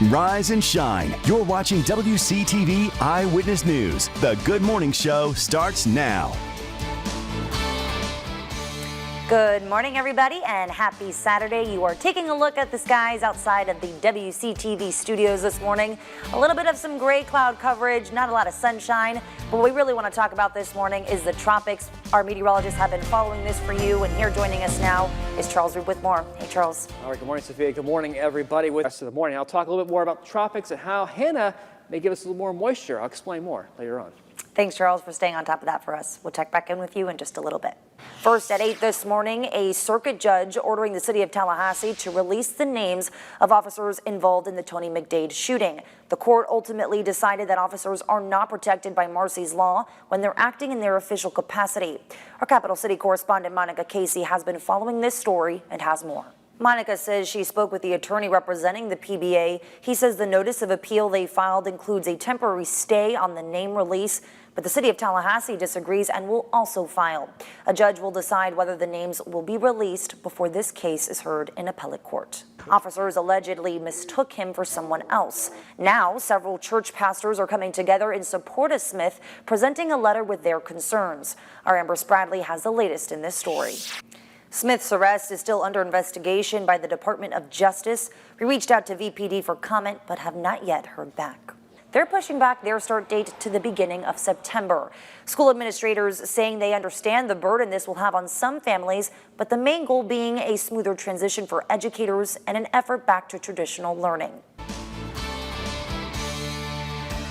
Rise and shine. You're watching WCTV Eyewitness News. The Good Morning Show starts now. Good morning, everybody, and happy Saturday. You are taking a look at the skies outside of the WCTV studios this morning. A little bit of some gray cloud coverage, not a lot of sunshine. But what we really want to talk about this morning is the tropics. Our meteorologists have been following this for you, and here joining us now is Charles Roop with more. Hey, Charles. All right, good morning, Sophia. Good morning, everybody. With the rest of the morning, I'll talk a little bit more about the tropics and how Hannah may give us a little more moisture. I'll explain more later on. Thanks, Charles, for staying on top of that for us. We'll check back in with you in just a little bit. First, at 8 this morning, a circuit judge ordering the city of Tallahassee to release the names of officers involved in the Tony McDade shooting. The court ultimately decided that officers are not protected by Marsy's law when they're acting in their official capacity. Our Capital City correspondent Monica Casey has been following this story and has more. Monica says she spoke with the attorney representing the PBA. He says the notice of appeal they filed includes a temporary stay on the name release, but the city of Tallahassee disagrees and will also file. A judge will decide whether the names will be released before this case is heard in appellate court. Officers allegedly mistook him for someone else. Now, several church pastors are coming together in support of Smith, presenting a letter with their concerns. Our Amber Spradley has the latest in this story. Smith's arrest is still under investigation by the Department of Justice. We reached out to VPD for comment, but have not yet heard back. They're pushing back their start date to the beginning of September. School administrators saying they understand the burden this will have on some families, but the main goal being a smoother transition for educators and an effort back to traditional learning.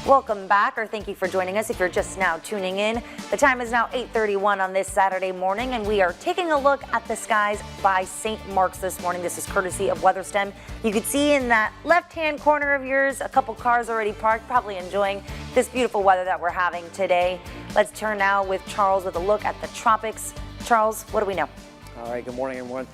Welcome back, or thank you for joining us if you're just now tuning in. The time is now 8:31 on this Saturday morning, and we are taking a look at the skies by St. Mark's this morning. This is courtesy of WeatherStem. You can see in that left-hand corner of yours a couple cars already parked, probably enjoying this beautiful weather that we're having today. Let's turn now with Charles with a look at the tropics. Charles, what do we know? All right, good morning, everyone.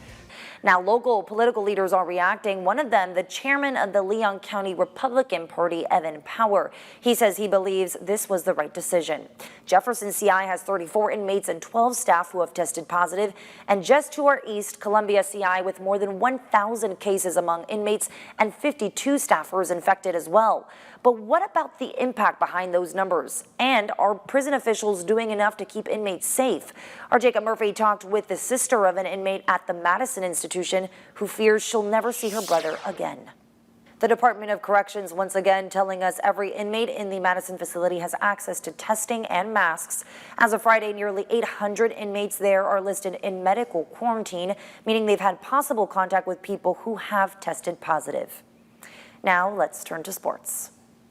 Now, local political leaders are reacting. One of them, the chairman of the Leon County Republican Party, Evan Power. He says he believes this was the right decision. Jefferson CI has 34 inmates and 12 staff who have tested positive. And just to our east, Columbia CI with more than 1,000 cases among inmates and 52 staffers infected as well. But what about the impact behind those numbers? And are prison officials doing enough to keep inmates safe? Our Jacob Murphy talked with the sister of an inmate at the Madison Institution who fears she'll never see her brother again. The Department of Corrections once again telling us every inmate in the Madison facility has access to testing and masks. As of Friday, nearly 800 inmates there are listed in medical quarantine, meaning they've had possible contact with people who have tested positive. Now let's turn to sports.